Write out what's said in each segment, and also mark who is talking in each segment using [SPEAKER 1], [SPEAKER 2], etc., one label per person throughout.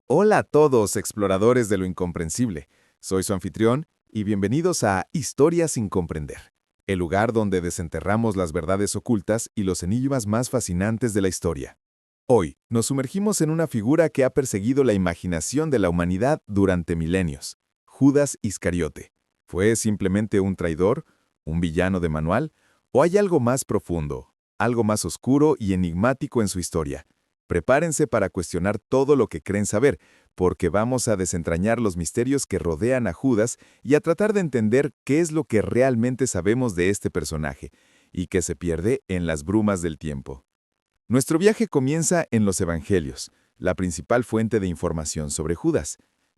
[SPEAKER 1] Hola a todos, exploradores de lo incomprensible. Soy su anfitrión y bienvenidos a Historias sin comprender, el lugar donde desenterramos las verdades ocultas y los enigmas más fascinantes de la historia. Hoy nos sumergimos en una figura que ha perseguido la imaginación de la humanidad durante milenios, Judas Iscariote. ¿Fue simplemente un traidor, un villano de manual, o hay algo más profundo, algo más oscuro y enigmático en su historia? Prepárense para cuestionar todo lo que creen saber, porque vamos a desentrañar los misterios que rodean a Judas y a tratar de entender qué es lo que realmente sabemos de este personaje, y que se pierde en las brumas del tiempo. Nuestro viaje comienza en los Evangelios, la principal fuente de información sobre Judas.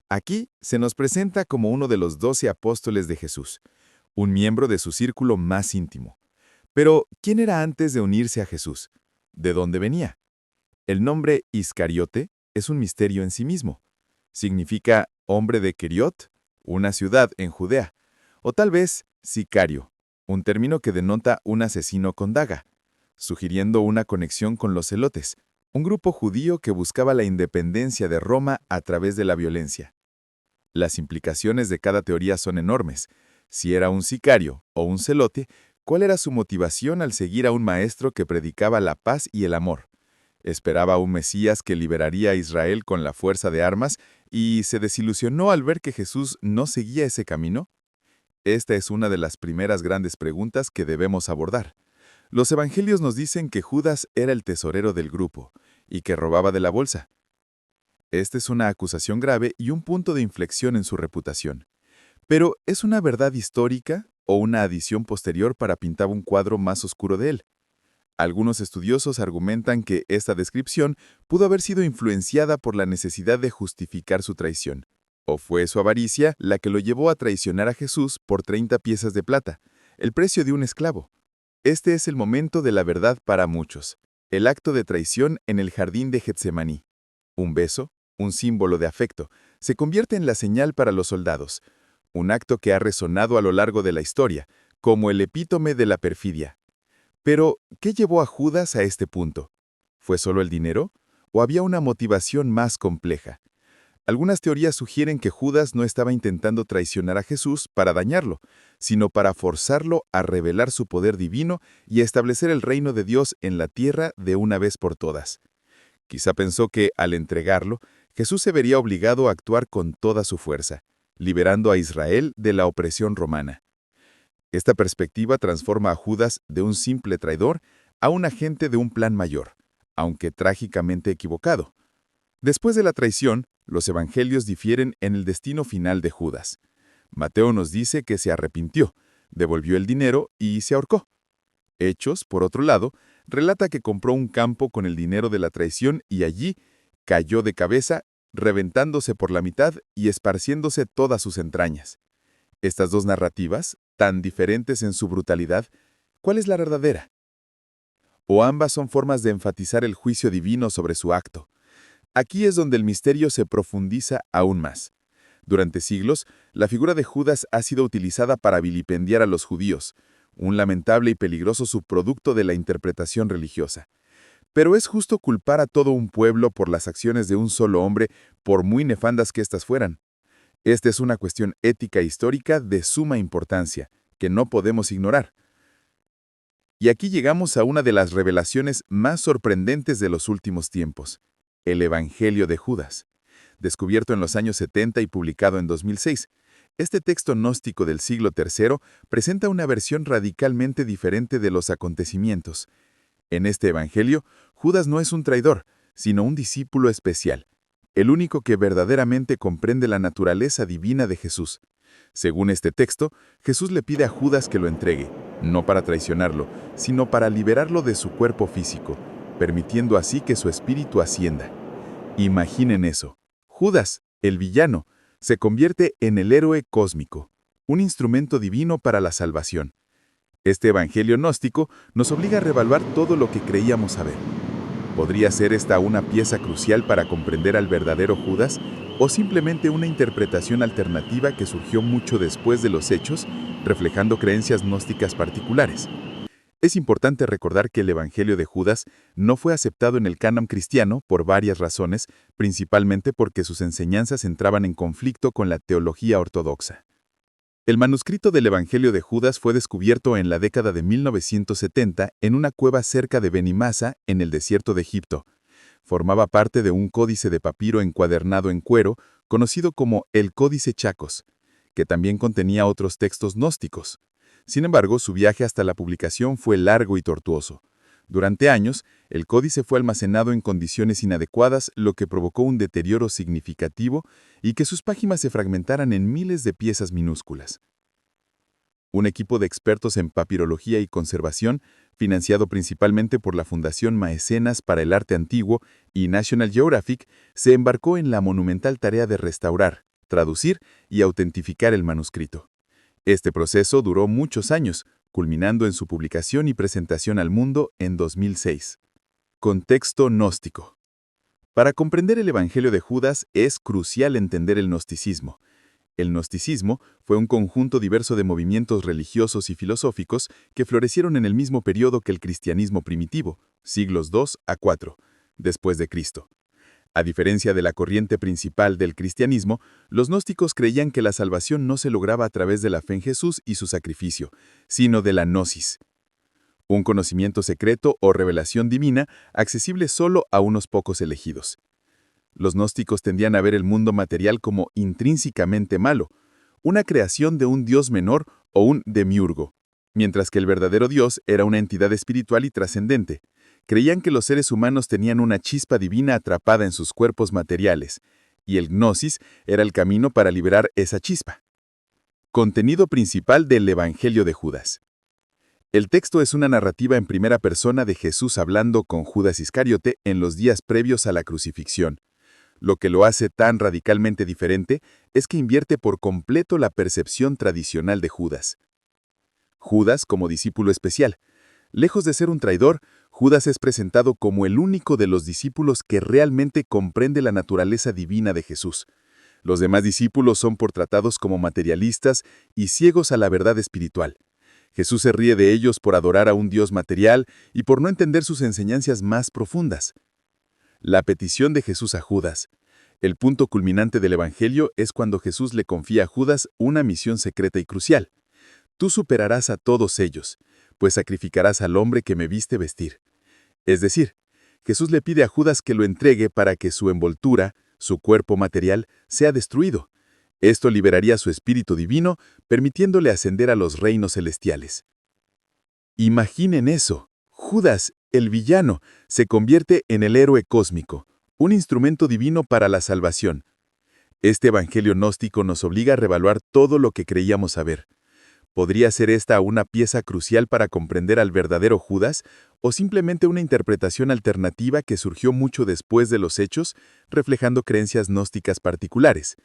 [SPEAKER 1] Aquí se nos presenta como uno de los 12 apóstoles de Jesús, un miembro de su círculo más íntimo. Pero, ¿quién era antes de unirse a Jesús? ¿De dónde venía? El nombre Iscariote es un misterio en sí mismo. Significa hombre de Keriot, una ciudad en Judea, o tal vez sicario, un término que denota un asesino con daga, sugiriendo una conexión con los celotes, un grupo judío que buscaba la independencia de Roma a través de la violencia. Las implicaciones de cada teoría son enormes. Si era un sicario o un celote, ¿cuál era su motivación al seguir a un maestro que predicaba la paz y el amor? Esperaba a un Mesías que liberaría a Israel con la fuerza de armas y se desilusionó al ver que Jesús no seguía ese camino. Esta es una de las primeras grandes preguntas que debemos abordar. Los evangelios nos dicen que Judas era el tesorero del grupo y que robaba de la bolsa. Esta es una acusación grave y un punto de inflexión en su reputación. Pero, ¿es una verdad histórica o una adición posterior para pintar un cuadro más oscuro de él? Algunos estudiosos argumentan que esta descripción pudo haber sido influenciada por la necesidad de justificar su traición, o fue su avaricia la que lo llevó a traicionar a Jesús por 30 piezas de plata, el precio de un esclavo. Este es el momento de la verdad para muchos, el acto de traición en el jardín de Getsemaní. Un beso, un símbolo de afecto, se convierte en la señal para los soldados, un acto que ha resonado a lo largo de la historia, como el epítome de la perfidia. Pero, ¿qué llevó a Judas a este punto? ¿Fue solo el dinero? ¿O había una motivación más compleja? Algunas teorías sugieren que Judas no estaba intentando traicionar a Jesús para dañarlo, sino para forzarlo a revelar su poder divino y a establecer el reino de Dios en la tierra de una vez por todas. Quizá pensó que, al entregarlo, Jesús se vería obligado a actuar con toda su fuerza, liberando a Israel de la opresión romana. Esta perspectiva transforma a Judas de un simple traidor a un agente de un plan mayor, aunque trágicamente equivocado. Después de la traición, los evangelios difieren en el destino final de Judas. Mateo nos dice que se arrepintió, devolvió el dinero y se ahorcó. Hechos, por otro lado, relata que compró un campo con el dinero de la traición y allí cayó de cabeza, reventándose por la mitad y esparciéndose todas sus entrañas. Estas dos narrativas, tan diferentes en su brutalidad, ¿cuál es la verdadera? ¿O ambas son formas de enfatizar el juicio divino sobre su acto? Aquí es donde el misterio se profundiza aún más. Durante siglos, la figura de Judas ha sido utilizada para vilipendiar a los judíos, un lamentable y peligroso subproducto de la interpretación religiosa. Pero ¿es justo culpar a todo un pueblo por las acciones de un solo hombre, por muy nefandas que éstas fueran? Esta es una cuestión ética e histórica de suma importancia, que no podemos ignorar. Y aquí llegamos a una de las revelaciones más sorprendentes de los últimos tiempos, el Evangelio de Judas. Descubierto en los años 70 y publicado en 2006, este texto gnóstico del siglo III presenta una versión radicalmente diferente de los acontecimientos. En este Evangelio, Judas no es un traidor, sino un discípulo especial, el único que verdaderamente comprende la naturaleza divina de Jesús. Según este texto, Jesús le pide a Judas que lo entregue, no para traicionarlo, sino para liberarlo de su cuerpo físico, permitiendo así que su espíritu ascienda. Imaginen eso. Judas, el villano, se convierte en el héroe cósmico, un instrumento divino para la salvación. Este evangelio gnóstico nos obliga a reevaluar todo lo que creíamos saber. ¿Podría ser esta una pieza crucial para comprender al verdadero Judas, o simplemente una interpretación alternativa que surgió mucho después de los hechos, reflejando creencias gnósticas particulares?
[SPEAKER 2] Es importante recordar que el Evangelio de Judas no fue aceptado en el canon cristiano por varias razones, principalmente porque sus enseñanzas entraban en conflicto con la teología ortodoxa. El manuscrito del Evangelio de Judas fue descubierto en la década de 1970 en una cueva cerca de Beni Massa, en el desierto de Egipto. Formaba parte de un códice de papiro encuadernado en cuero, conocido como el Códice Chacos, que también contenía otros textos gnósticos. Sin embargo, su viaje hasta la publicación fue largo y tortuoso. Durante años, el códice fue almacenado en condiciones inadecuadas, lo que provocó un deterioro significativo y que sus páginas se fragmentaran en miles de piezas minúsculas. Un equipo de expertos en papirología y conservación, financiado principalmente por la Fundación Maecenas para el Arte Antiguo y National Geographic, se embarcó en la monumental tarea de restaurar, traducir y autentificar el manuscrito. Este proceso duró muchos años, culminando en su publicación y presentación al mundo en 2006. Contexto gnóstico. Para comprender el Evangelio de Judas es crucial entender el gnosticismo. El gnosticismo fue un conjunto diverso de movimientos religiosos y filosóficos que florecieron en el mismo periodo que el cristianismo primitivo, siglos II a IV, después de Cristo. A diferencia de la corriente principal del cristianismo, los gnósticos creían que la salvación no se lograba a través de la fe en Jesús y su sacrificio, sino de la gnosis, un conocimiento secreto o revelación divina accesible solo a unos pocos elegidos. Los gnósticos tendían a ver el mundo material como intrínsecamente malo, una creación de un dios menor o un demiurgo, mientras que el verdadero Dios era una entidad espiritual y trascendente. Creían que los seres humanos tenían una chispa divina atrapada en sus cuerpos materiales, y el gnosis era el camino para liberar esa chispa. Contenido principal del Evangelio de Judas. El texto es una narrativa en primera persona de Jesús hablando con Judas Iscariote en los días previos a la crucifixión. Lo que lo hace tan radicalmente diferente es que invierte por completo la percepción tradicional de Judas. Judas como discípulo especial. Lejos de ser un traidor, Judas es presentado como el único de los discípulos que realmente comprende la naturaleza divina de Jesús. Los demás discípulos son portratados como materialistas y ciegos a la verdad espiritual. Jesús se ríe de ellos por adorar a un Dios material y por no entender sus enseñanzas más profundas. La petición de Jesús a Judas. El punto culminante del Evangelio es cuando Jesús le confía a Judas una misión secreta y crucial. Tú superarás a todos ellos, pues sacrificarás al hombre que me viste vestir. Es decir, Jesús le pide a Judas que lo entregue para que su envoltura, su cuerpo material, sea destruido. Esto liberaría su espíritu divino, permitiéndole ascender a los reinos celestiales. Imaginen eso. Judas, el villano, se convierte en el héroe cósmico, un instrumento divino para la salvación. Este evangelio gnóstico nos obliga a reevaluar todo lo que creíamos saber. ¿Podría ser esta una pieza crucial para comprender al verdadero Judas, o simplemente una interpretación alternativa que surgió mucho después de los hechos, reflejando creencias gnósticas particulares?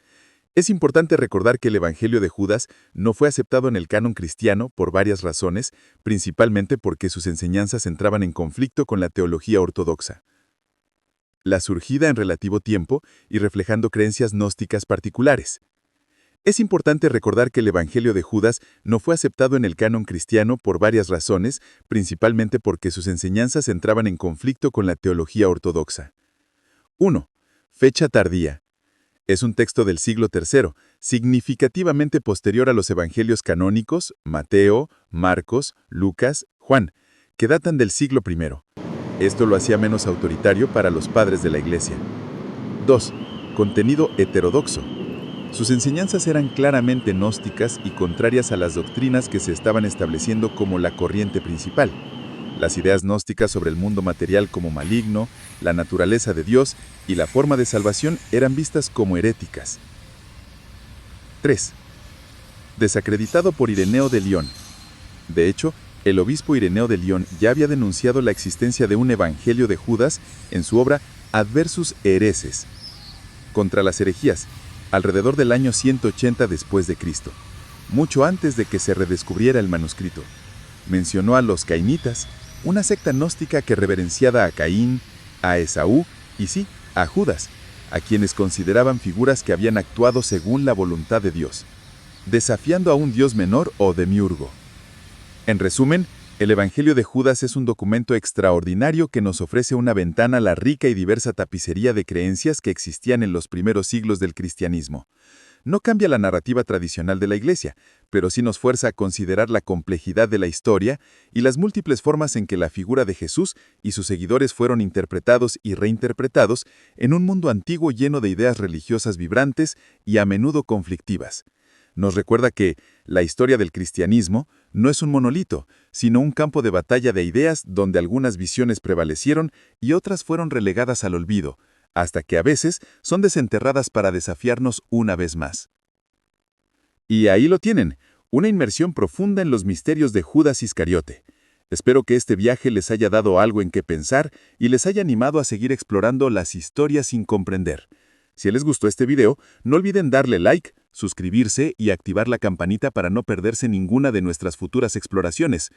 [SPEAKER 2] Es importante recordar que el Evangelio de Judas no fue aceptado en el canon cristiano por varias razones, principalmente porque sus enseñanzas entraban en conflicto con la teología ortodoxa. La surgida en relativo tiempo y reflejando creencias gnósticas particulares. Es importante recordar que el Evangelio de Judas no fue aceptado en el canon cristiano por varias razones, principalmente porque sus enseñanzas entraban en conflicto con la teología ortodoxa. 1. Fecha tardía. Es un texto del siglo III, significativamente posterior a los evangelios canónicos, Mateo, Marcos, Lucas, Juan, que datan del siglo I. Esto lo hacía menos autoritario para los padres de la Iglesia. 2. Contenido heterodoxo. Sus enseñanzas eran claramente gnósticas y contrarias a las doctrinas que se estaban estableciendo como la corriente principal. Las ideas gnósticas sobre el mundo material como maligno, la naturaleza de Dios y la forma de salvación eran vistas como heréticas. 3. Desacreditado por Ireneo de León. De hecho, el obispo Ireneo de León ya había denunciado la existencia de un evangelio de Judas en su obra Adversus Hereses, contra las herejías, alrededor del año 180 después de Cristo, mucho antes de que se redescubriera el manuscrito. Mencionó a los cainitas, una secta gnóstica que reverenciaba a Caín, a Esaú y sí, a Judas, a quienes consideraban figuras que habían actuado según la voluntad de Dios, desafiando a un dios menor o demiurgo. En resumen, El Evangelio de Judas es un documento extraordinario que nos ofrece una ventana a la rica y diversa tapicería de creencias que existían en los primeros siglos del cristianismo. No cambia la narrativa tradicional de la Iglesia, pero sí nos fuerza a considerar la complejidad de la historia y las múltiples formas en que la figura de Jesús y sus seguidores fueron interpretados y reinterpretados en un mundo antiguo lleno de ideas religiosas vibrantes y a menudo conflictivas. Nos recuerda que la historia del cristianismo no es un monolito, sino un campo de batalla de ideas donde algunas visiones prevalecieron y otras fueron relegadas al olvido, hasta que a veces son desenterradas para desafiarnos una vez más. Y ahí lo tienen, una inmersión profunda en los misterios de Judas Iscariote. Espero que este viaje les haya dado algo en qué pensar y les haya animado a seguir explorando las historias sin comprender. Si les gustó este video, no olviden darle like, suscribirse y activar la campanita para no perderse ninguna de nuestras futuras exploraciones.